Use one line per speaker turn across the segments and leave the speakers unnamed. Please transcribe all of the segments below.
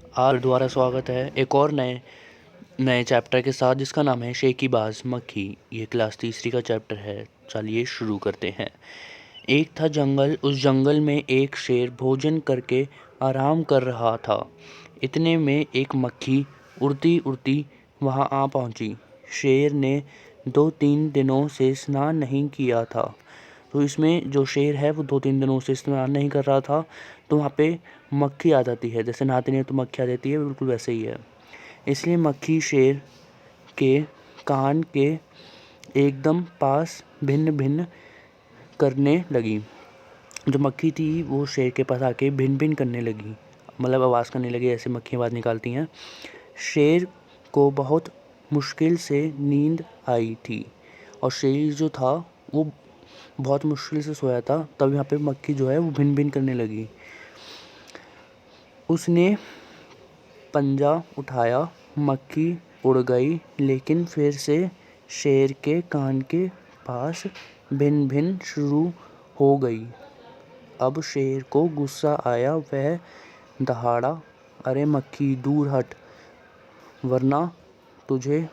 आप दोबारा स्वागत है एक और नए नए चैप्टर के साथ जिसका नाम है शेकीबाज मक्खी। ये क्लास तीसरी का चैप्टर है। चलिए शुरू करते हैं। एक था जंगल, उस जंगल में एक शेर भोजन करके आराम कर रहा था। इतने में एक मक्खी उड़ती उड़ती वहाँ आ पहुँची। शेर ने 2-3 दिनों से स्नान नहीं किया था। तो इसमें जो शेर है वो 2-3 दिनों से स्नान नहीं कर रहा था, तो वहाँ पे मक्खी आ जाती है। जैसे नहाते नहीं तो मक्खी आ जाती है, बिल्कुल वैसे ही है। इसलिए मक्खी शेर के कान के एकदम पास भिन्न भिन्न करने लगी। जो मक्खी थी वो शेर के पास आके भिन भिन करने लगी, मतलब आवाज़ करने लगी, ऐसे मक्खी आवाज़ निकालती हैं। शेर को बहुत मुश्किल से नींद आई थी और शेर जो था वो बहुत मुश्किल से सोया था। तब यहाँ पे मक्खी जो है वो भिन भिन करने लगी। उसने पंजा उठाया, मक्खी उड़ गई, लेकिन फिर से शेर के कान के पास भिन भिन शुरू हो गई। अब शेर को गुस्सा आया, वह दहाड़ा, अरे मक्खी दूर हट, वरना तुझे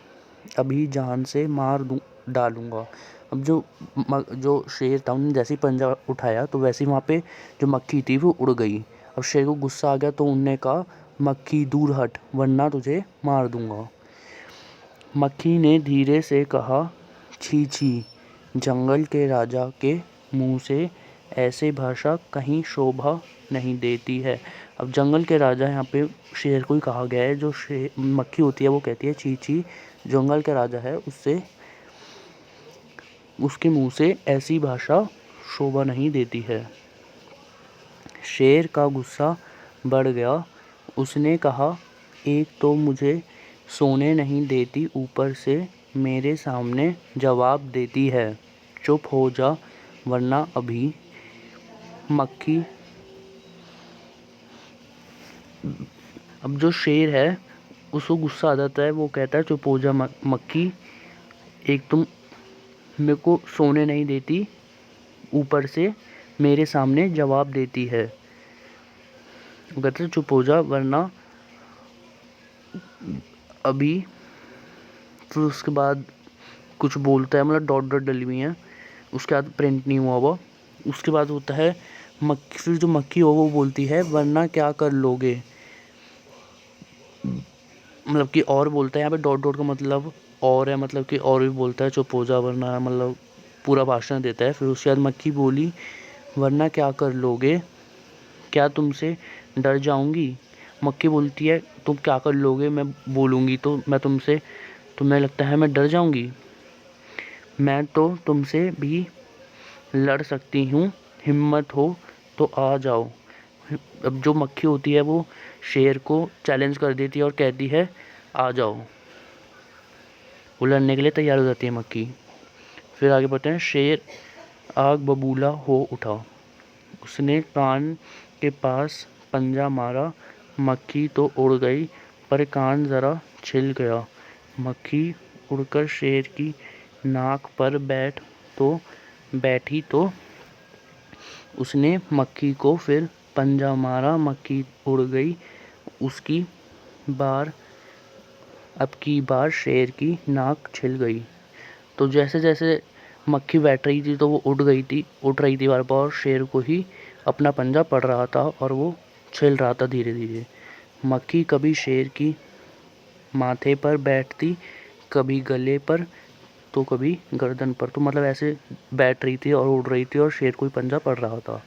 अभी जान से मार डालूंगा। अब जो शेर था उन्होंने जैसे ही पंजा उठाया तो वैसे ही वहाँ पे जो मक्खी थी वो उड़ गई। अब शेर को गुस्सा आ गया तो उनने कहा, मक्खी दूर हट, वरना तुझे मार दूंगा। मक्खी ने धीरे से कहा, छी छी, जंगल के राजा के मुंह से ऐसे भाषा कहीं शोभा नहीं देती है। अब जंगल के राजा यहाँ पे शेर को ही कहा गया है। जो मक्खी होती है वो कहती है छी छी, जंगल का राजा है उससे उसके मुंह से ऐसी भाषा शोभा नहीं देती है। शेर का गुस्सा बढ़ गया। उसने कहा, एक तो मुझे सोने नहीं देती, ऊपर से मेरे सामने जवाब देती है। चुप हो जा, वरना अभी। मक्खी अब जो शेर है उसको गुस्सा आ जाता है, वो कहता है, चुप हो जा मक्खी, एक तुम मेरे को सोने नहीं देती, ऊपर से मेरे सामने जवाब देती है। वो कहता है चुप हो जा, वरना अभी। फिर उसके बाद कुछ बोलता है, मतलब डॉट डॉट डली हुई है, उसके बाद प्रिंट नहीं हुआ हुआ। उसके बाद होता है मक्खी, फिर जो मक्खी हो वो बोलती है, वरना क्या कर लोगे। मतलब कि और बोलता है, यहाँ पे डॉट डॉट का मतलब और है, मतलब कि और भी बोलता है, चुप हो जा वरना, मतलब पूरा भाषण देता है। फिर उसके बाद मक्खी बोली, वरना क्या कर लोगे, क्या तुमसे डर जाऊंगी। मक्खी बोलती है, तुम क्या कर लोगे, मैं बोलूँगी तो मैं तुमसे, तुम्हें लगता है मैं डर जाऊंगी, मैं तो तुमसे भी लड़ सकती हूँ, हिम्मत हो तो आ जाओ। अब जो मक्खी होती है वो शेर को चैलेंज कर देती है और कहती है, आ जाओ। वो लड़ने के लिए तैयार हो जाती है मक्खी। फिर आगे बढ़ते हैं। शेर आग बबूला हो उठा, उसने कान के पास पंजा मारा। मक्खी तो उड़ गई, पर कान ज़रा छिल गया। मक्खी उड़कर शेर की नाक पर बैठी तो उसने मक्खी को फिर पंजा मारा। मक्खी उड़ गई, उसकी बार अब की बार शेर की नाक छिल गई। तो जैसे जैसे मक्खी बैठ रही थी तो वो उड़ रही थी बार बार, शेर को ही अपना पंजा पड़ रहा था और वो छिल रहा था धीरे धीरे। मक्खी कभी शेर की माथे पर बैठती, कभी गले पर, तो कभी गर्दन पर, तो मतलब ऐसे बैठ रही थी और उड़ रही थी और शेर को ही पंजा पड़ रहा था।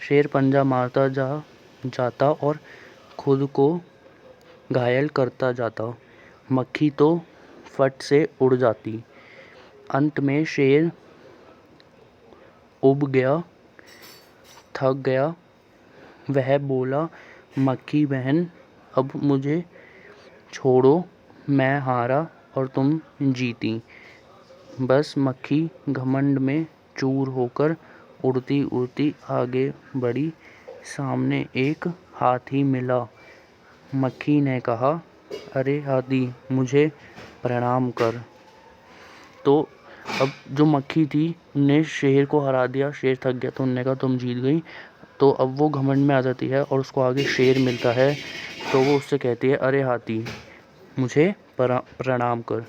शेर पंजा मारता जाता और खुद को घायल करता जाता। मक्खी तो फट से उड़ जाती। अंत में शेर उब गया, थक गया। वह बोला, मक्खी बहन, अब मुझे छोड़ो, मैं हारा और तुम जीती। बस मक्खी घमंड में चूर होकर उड़ती उड़ती आगे बढ़ी। सामने एक हाथी मिला। मक्खी ने कहा, अरे हाथी, मुझे प्रणाम कर। तो अब जो मक्खी थी ने शेर को हरा दिया, शेर थक गया तो उन्होंने कहा तुम जीत गई। तो अब वो घमंड में आ जाती है और उसको आगे शेर मिलता है। तो वो उससे कहती है, अरे हाथी, मुझे प्रणाम कर।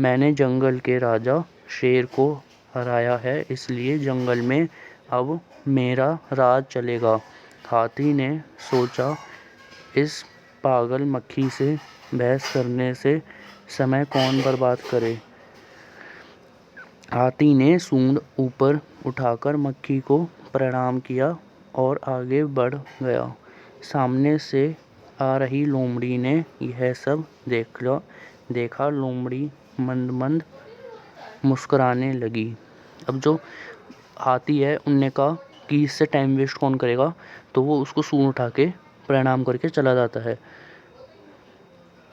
मैंने जंगल के राजा शेर को हराया है, इसलिए जंगल में अब मेरा राज चलेगा। हाथी ने सोचा, इस पागल मक्खी से बहस करने से समय कौन बर्बाद करे। हाथी ने सूंड ऊपर उठाकर मक्खी को प्रणाम किया और आगे बढ़ गया। सामने से आ रही लोमड़ी ने यह सब देखा। लोमड़ी मंद मंद मुस्कुराने लगी। अब जो हाथी है, उनने कहा कि इससे टाइम वेस्ट कौन करेगा, तो वो उसको सूंड उठा के प्रणाम करके चला जाता है।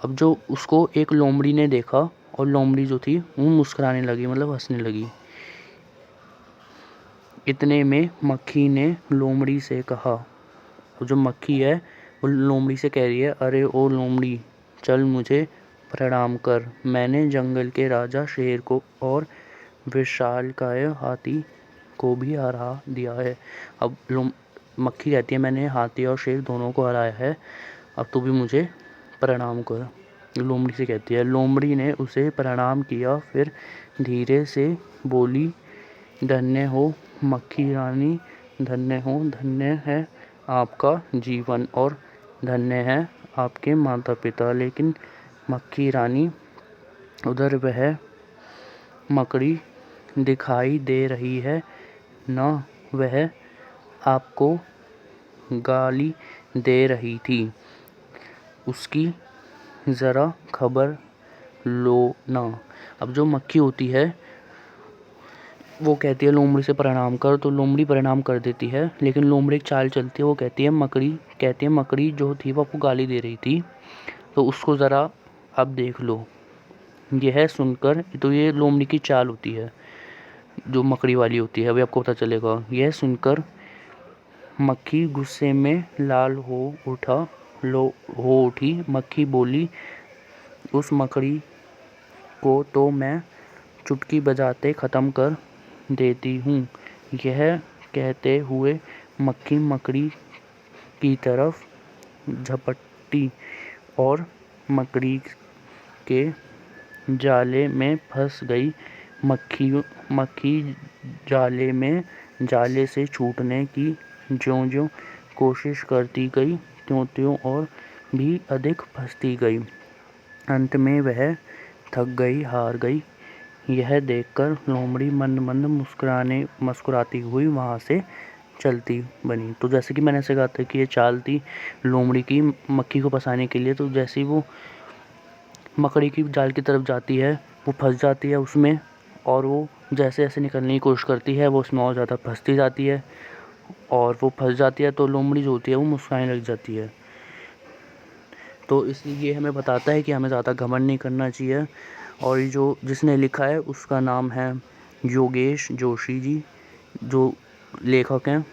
अब जो उसको एक लोमड़ी ने देखा और लोमड़ी जो थी वो मुस्कुराने लगी, मतलब हंसने लगी। इतने में मक्खी ने लोमड़ी से कहा, जो मक्खी है वो लोमड़ी से कह रही है, अरे ओ लोमड़ी, चल मुझे प्रणाम कर। मैंने जंगल के राजा शेर को और विशालकाय हाथी को भी हरा दिया है। अब मक्खी कहती है, मैंने हाथी और शेर दोनों को हराया है, अब तू भी मुझे प्रणाम कर। लोमड़ी से कहती है। लोमड़ी ने उसे प्रणाम किया, फिर धीरे से बोली, धन्य हो मक्खी रानी, धन्य हो, धन्य है आपका जीवन और धन्य है आपके माता पिता। लेकिन मक्खी रानी, उधर वह मकड़ी दिखाई दे रही है न, वह आपको गाली दे रही थी, उसकी ज़रा खबर लो ना। अब जो मक्खी होती है वो कहती है लोमड़ी से प्रणाम कर, तो लोमड़ी प्रणाम कर देती है। लेकिन लोमड़ी एक चाल चलती है, वो कहती है मकड़ी जो थी वो आपको गाली दे रही थी, तो उसको ज़रा अब देख लो। यह सुनकर, तो ये लोमड़ी की चाल होती है जो मकड़ी वाली होती है, अभी आपको पता चलेगा। यह सुनकर मक्खी गुस्से में लाल हो उठी। मक्खी बोली, उस मकड़ी को तो मैं चुटकी बजाते ख़त्म कर देती हूँ। यह कहते हुए मक्खी मकड़ी की तरफ झपटी और मकड़ी के जाले में फंस गई। मक्खी जाले से छूटने की ज्यों-ज्यों कोशिश करती गई, त्यों-त्यों और भी अधिक फंसती गई। अंत में वह थक गई, हार गई। यह देखकर लोमड़ी मंद मंद मुस्कुराती हुई वहाँ से चलती बनी। तो जैसे कि मैंने ऐसे कहा था कि ये चाल थी लोमड़ी की मक्खी को फंसाने के लिए। तो जैसे ही वो मकड़ी की जाल की तरफ जाती है, वो फंस जाती है उसमें, और वो जैसे जैसे निकलने की कोशिश करती है वो उसमें और ज़्यादा फंसती जाती है, और वो फंस जाती है। तो लोमड़ी जो होती है वो मुस्कुराने लग जाती है। तो इसलिए ये हमें बताता है कि हमें ज़्यादा घमंड नहीं करना चाहिए। और ये जो जिसने लिखा है उसका नाम है योगेश जोशी जी, जो लेखक हैं।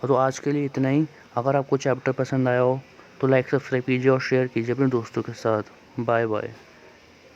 तो आज के लिए इतना ही। अगर आपको चैप्टर पसंद आया हो तो लाइक सब्सक्राइब कीजिए और शेयर कीजिए अपने दोस्तों के साथ। Bye bye.